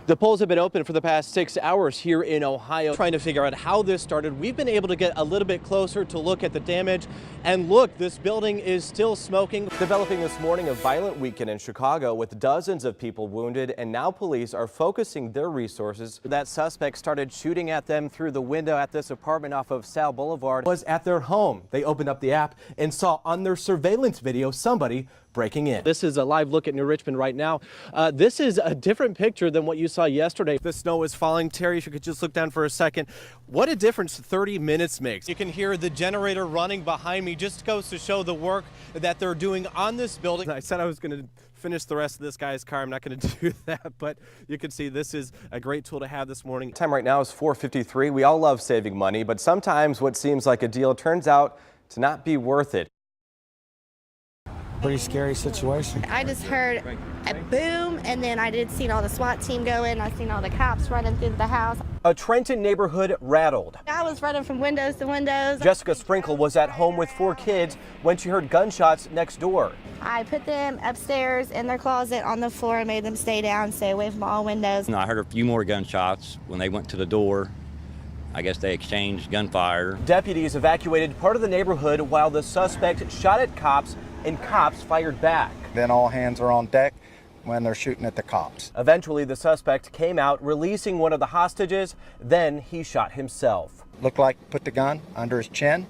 The polls have been open for the past 6 hours here in Ohio, trying to figure out how this started. We've been able to get a little bit closer to look at the damage. And look, this building is still smoking. Developing this morning, a violent weekend in Chicago with dozens of people wounded, and now police are focusing their resources. That suspect started shooting at them through the window at this apartment off of Sal Boulevard was at their home. They opened up the app and saw on their surveillance video somebody breaking in. This is a live look at New Richmond right now. This is a different picture than what you saw yesterday. The snow is falling. Terry, if you could just look down for a second. What a difference 30 minutes makes. You can hear the generator running behind me. Just goes to show the work that they're doing on this building. I said I was going to finish the rest of this guy's car. I'm not going to do that, but you can see this is a great tool to have this morning. Time right now is 4:53. We all love saving money, but sometimes what seems like a deal turns out to not be worth it. Pretty scary situation. I just heard a boom, and then I did see all the SWAT team go in. I seen all the cops running through the house. A Trenton neighborhood rattled. I was running from windows to windows. Jessica Sprinkle was at home with 4 kids when she heard gunshots next door. I put them upstairs in their closet on the floor and made them stay down, stay away from all windows. I heard a few more gunshots when they went to the door. I guess they exchanged gunfire. Deputies evacuated part of the neighborhood while the suspect shot at cops and cops fired back. Then all hands are on deck when they're shooting at the cops. Eventually, the suspect came out, releasing one of the hostages. Then he shot himself. Looked like put the gun under his chin,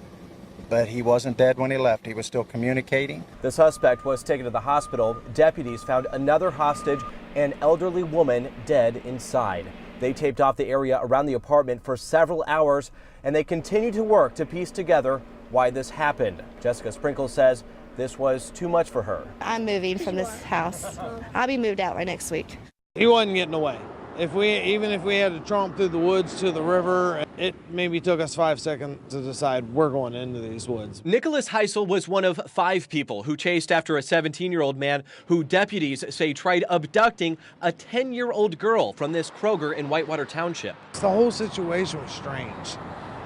but he wasn't dead when he left. He was still communicating. The suspect was taken to the hospital. Deputies found another hostage, an elderly woman, dead inside. They taped off the area around the apartment for several hours, and they continue to work to piece together why this happened. Jessica Sprinkle says this was too much for her. I'm moving from this house. I'll be moved out by next week. He wasn't getting away. Even if we had to tromp through the woods to the river, it maybe took us 5 seconds to decide we're going into these woods. Nicholas Heisel was one of 5 people who chased after a 17-year-old man who deputies say tried abducting a 10-year-old girl from this Kroger in Whitewater Township. The whole situation was strange,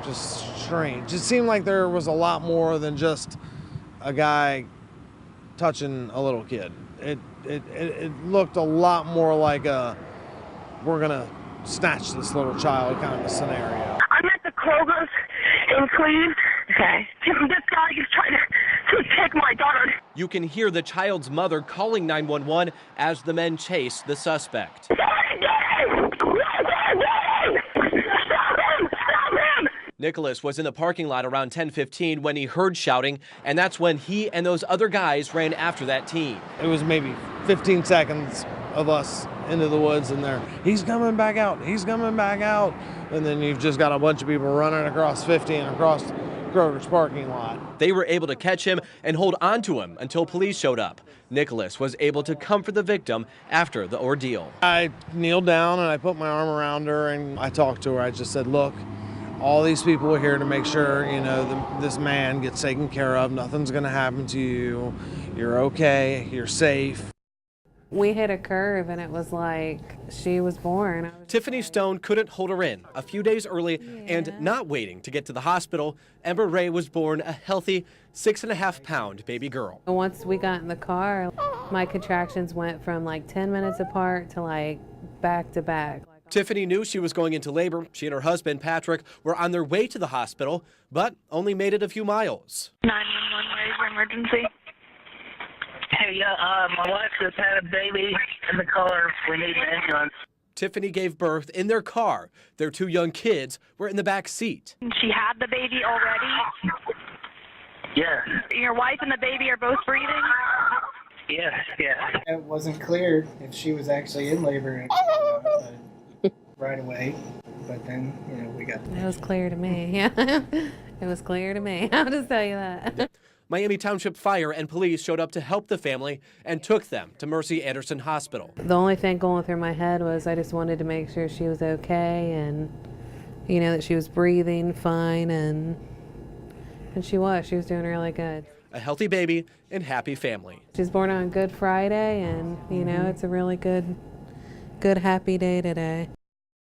just strange. It seemed like there was a lot more than just a guy touching a little kid. It looked a lot more like a we're gonna snatch this little child kind of a scenario. I'm at the Kroger's in Cleveland. Okay. This guy is trying to take my daughter. You can hear the child's mother calling 911 as the men chase the suspect. Nicholas was in the parking lot around 10:15 when he heard shouting, and that's when he and those other guys ran after that teen. It was maybe 15 seconds of us into the woods, and there, he's coming back out, he's coming back out. And then you've just got a bunch of people running across 50 and across Kroger's parking lot. They were able to catch him and hold on to him until police showed up. Nicholas was able to comfort the victim after the ordeal. I kneeled down and I put my arm around her and I talked to her. I just said, look, all these people are here to make sure, you know, this man gets taken care of. Nothing's going to happen to you. You're okay. You're safe. We hit a curve and it was like she was born. Tiffany Stone couldn't hold her in. A few days early and not waiting to get to the hospital, Ember Ray was born a healthy 6.5-pound baby girl. Once we got in the car, my contractions went from like 10 minutes apart to like back to back. Tiffany knew she was going into labor. She and her husband, Patrick, were on their way to the hospital, but only made it a few miles. 911, where's your emergency? Hey, my wife just had a baby in the car. We need an ambulance. Tiffany gave birth in their car. Their 2 young kids were in the back seat. She had the baby already? Yes. Your wife and the baby are both breathing? Yes, yes. It wasn't clear if she was actually in labor right away, but then, we got... It was clear to me, yeah. It was clear to me. I'll just tell you that. Miami Township Fire and police showed up to help the family and took them to Mercy Anderson Hospital. The only thing going through my head was I just wanted to make sure she was okay and, that she was breathing fine, and she was doing really good. A healthy baby and happy family. She's born on Good Friday, and, it's a really good, happy day today.